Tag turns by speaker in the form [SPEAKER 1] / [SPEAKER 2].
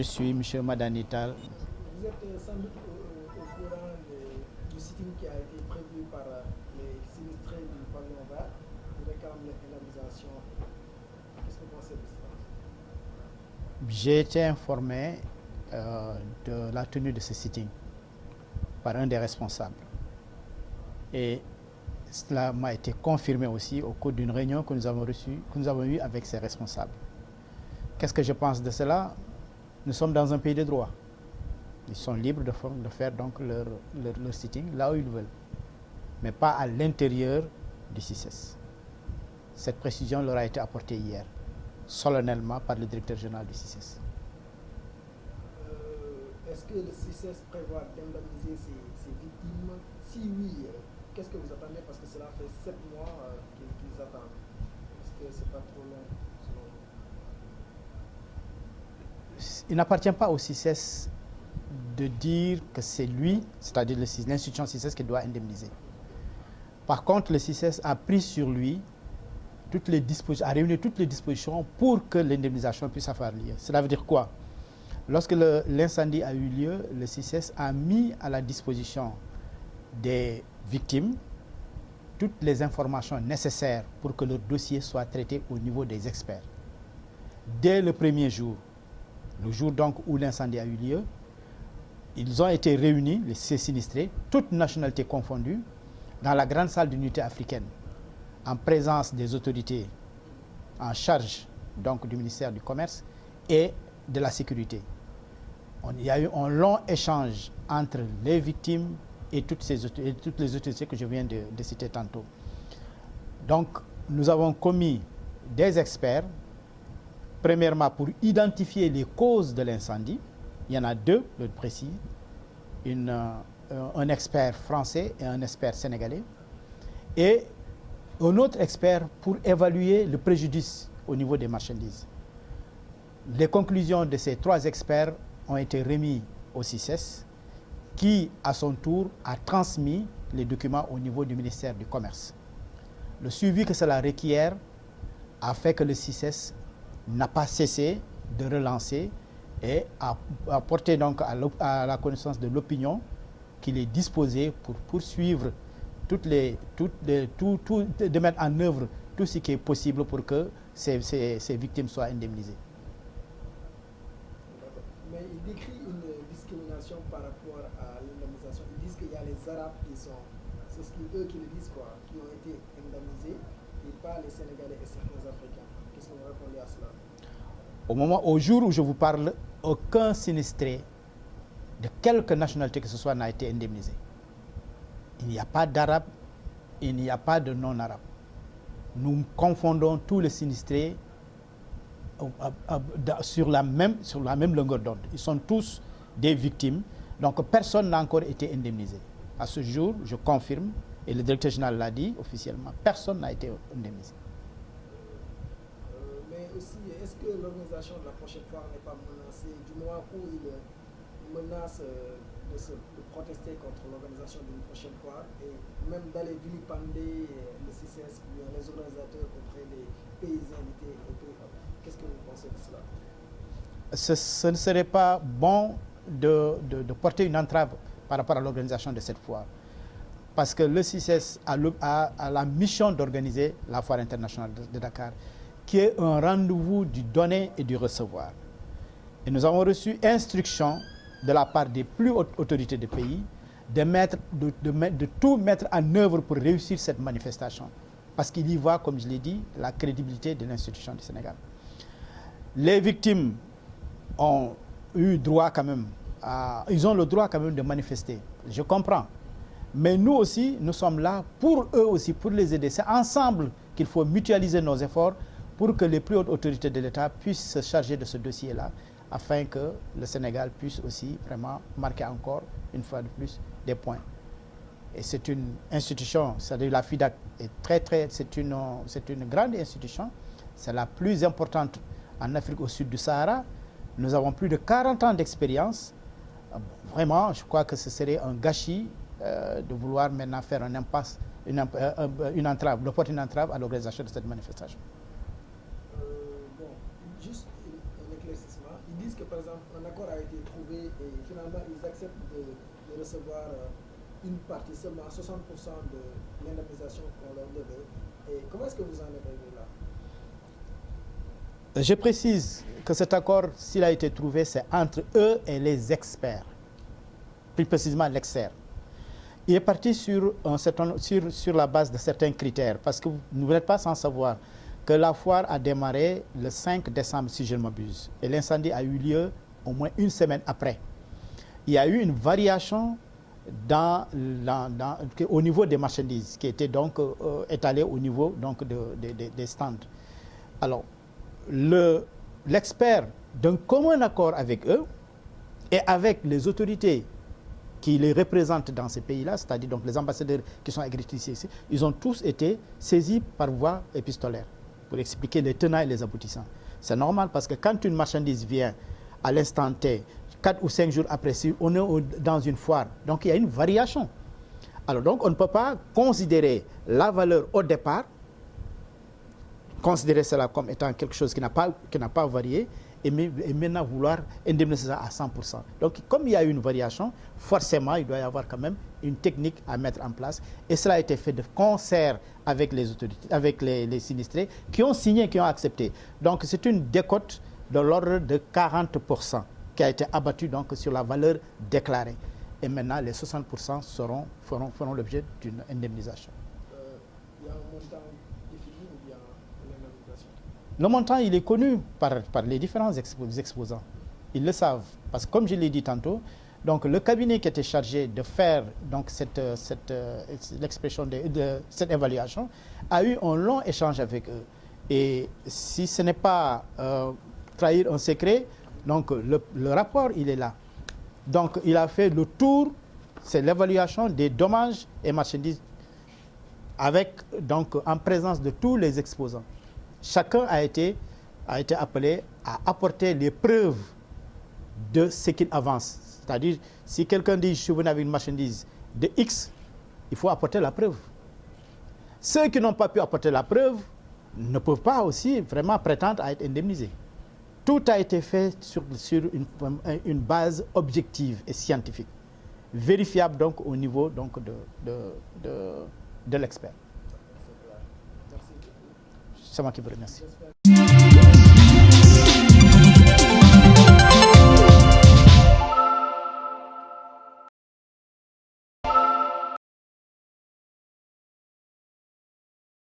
[SPEAKER 1] je suis M. Madani Tall.
[SPEAKER 2] Vous êtes sans doute au courant du sitting qui a été prévu par les sinistrés du pavillon vert qui réclament l'indemnisation. Qu'est-ce que vous pensez de cela?
[SPEAKER 1] J'ai été informé de la tenue de ce sitting par un des responsables. Et cela m'a été confirmé aussi au cours d'une réunion que nous avons eue avec ces responsables. Qu'est-ce que je pense de cela? Nous sommes dans un pays de droit. Ils sont libres de faire donc leur sitting là où ils veulent, mais pas à l'intérieur du CICES. Cette précision leur a été apportée hier, solennellement par le directeur général du CICES.
[SPEAKER 2] Est-ce que le CICES prévoit d'indemniser ces victimes? Si oui, qu'est-ce que vous attendez? Parce que cela fait 7 mois qu'ils attendent. Est-ce que c'est pas trop long selon vous?
[SPEAKER 1] Il n'appartient pas au CICES de dire que c'est lui, c'est-à-dire l'institution CICES, qui doit indemniser. Par contre, le CICES a pris sur lui a réuni toutes les dispositions pour que l'indemnisation puisse avoir lieu. Cela veut dire quoi? Lorsque l'incendie a eu lieu, le CICES a mis à la disposition des victimes toutes les informations nécessaires pour que leur dossier soit traité au niveau des experts. Dès le premier jour, le jour donc où l'incendie a eu lieu, ils ont été réunis, ces sinistrés, toutes nationalités confondues, dans la grande salle d'unité africaine, en présence des autorités en charge donc du ministère du Commerce et de la sécurité. Il y a eu un long échange entre les victimes et toutes les autorités que je viens de citer tantôt. Donc, nous avons commis des experts, premièrement pour identifier les causes de l'incendie. Il y en a deux, je le précise, un expert français et un expert sénégalais, et un autre expert pour évaluer le préjudice au niveau des marchandises. Les conclusions de ces 3 experts ont été remises au CICES, qui, à son tour, a transmis les documents au niveau du ministère du Commerce. Le suivi que cela requiert a fait que le CICES n'a pas cessé de relancer et a porté donc à la connaissance de l'opinion qu'il est disposé pour poursuivre de mettre en œuvre tout ce qui est possible pour que ces victimes soient indemnisées.
[SPEAKER 2] Mais il décrit une discrimination par rapport à l'indemnisation. Ils disent qu'il y a les Arabes c'est eux qui le disent quoi, qui ont été indemnisés et pas les Sénégalais et certains Africains. Qu'est-ce que vous répondez à cela? Au
[SPEAKER 1] jour où je vous parle, aucun sinistré de quelque nationalité que ce soit n'a été indemnisé. Il n'y a pas d'Arabes, il n'y a pas de non-Arabes. Nous confondons tous les sinistrés sur la même longueur d'onde. Ils sont tous des victimes, donc personne n'a encore été indemnisé. À ce jour, je confirme, et le directeur général l'a dit officiellement, personne n'a été indemnisé.
[SPEAKER 2] Mais aussi, est-ce que l'organisation de la prochaine foire n'est pas menacée, du moment où il menace de protester contre l'organisation d'une prochaine foire et même d'aller vilipender le CICES, les organisateurs auprès des pays invités? Qu'est-ce que vous pensez de cela?
[SPEAKER 1] Ce ne serait pas bon de porter une entrave par rapport à l'organisation de cette foire, parce que le CICES a la mission d'organiser la foire internationale de Dakar, qui est un rendez-vous du donner et du recevoir. Et nous avons reçu instruction de la part des plus hautes autorités du pays de tout mettre en œuvre pour réussir cette manifestation. Parce qu'il y va, comme je l'ai dit, la crédibilité de l'institution du Sénégal. Les victimes ont eu droit quand même, ils ont le droit quand même de manifester. Je comprends. Mais nous aussi, nous sommes là pour eux aussi, pour les aider. C'est ensemble qu'il faut mutualiser nos efforts pour que les plus hautes autorités de l'État puissent se charger de ce dossier-là, afin que le Sénégal puisse aussi vraiment marquer encore, une fois de plus, des points. Et c'est une institution, c'est-à-dire la FIDAK, c'est une grande institution, c'est la plus importante en Afrique au sud du Sahara. Nous avons plus de 40 ans d'expérience. Vraiment, je crois que ce serait un gâchis de vouloir maintenant faire une impasse, une entrave, de porter une entrave à l'organisation de cette manifestation.
[SPEAKER 2] Bon, juste un éclaircissement. Ils disent que par exemple, un accord a été trouvé et finalement, ils acceptent de recevoir une partie, seulement 60% de l'indemnisation qu'on leur devait. Et comment est-ce que vous en êtes arrivé là?
[SPEAKER 1] Je précise que cet accord, s'il a été trouvé, c'est entre eux et les experts, plus précisément l'expert. Il est parti sur la base de certains critères, parce que vous n'êtes pas sans savoir que la foire a démarré le 5 décembre, si je ne m'abuse, et l'incendie a eu lieu au moins une semaine après. Il y a eu une variation au niveau des marchandises qui étaient donc étalées au niveau donc, des stands. Alors, l'expert d'un commun accord avec eux et avec les autorités qui les représentent dans ces pays-là, c'est-à-dire donc les ambassadeurs qui sont agréés ici, ils ont tous été saisis par voie épistolaire pour expliquer les tenants et les aboutissants. C'est normal parce que quand une marchandise vient à l'instant T, 4 ou 5 jours après, si on est dans une foire, donc il y a une variation. Alors donc on ne peut pas considérer la valeur au départ, considérer cela comme étant quelque chose qui n'a pas varié, et maintenant vouloir indemniser ça à 100%. Donc, comme il y a une variation, forcément, il doit y avoir quand même une technique à mettre en place. Et cela a été fait de concert avec les autorités, avec les sinistrés, qui ont signé, qui ont accepté. Donc, c'est une décote de l'ordre de 40% qui a été abattue donc, sur la valeur déclarée. Et maintenant, les 60% feront l'objet d'une indemnisation.
[SPEAKER 2] Il y a un montant défini ou bien une indemnisation?
[SPEAKER 1] Le montant, il est connu par les différents exposants. Ils le savent. Parce que comme je l'ai dit tantôt, donc le cabinet qui était chargé de faire donc, l'expression de cette évaluation a eu un long échange avec eux. Et si ce n'est pas trahir un secret, donc le rapport, il est là. Donc il a fait le tour, c'est l'évaluation des dommages et marchandises avec, donc, en présence de tous les exposants. Chacun a été appelé à apporter les preuves de ce qu'il avance. C'est-à-dire, si quelqu'un dit « je suis venu avec une marchandise de X », il faut apporter la preuve. Ceux qui n'ont pas pu apporter la preuve ne peuvent pas aussi vraiment prétendre à être indemnisés. Tout a été fait sur une base objective et scientifique, vérifiable donc au niveau donc, de l'expert. C'est moi qui vous remercie.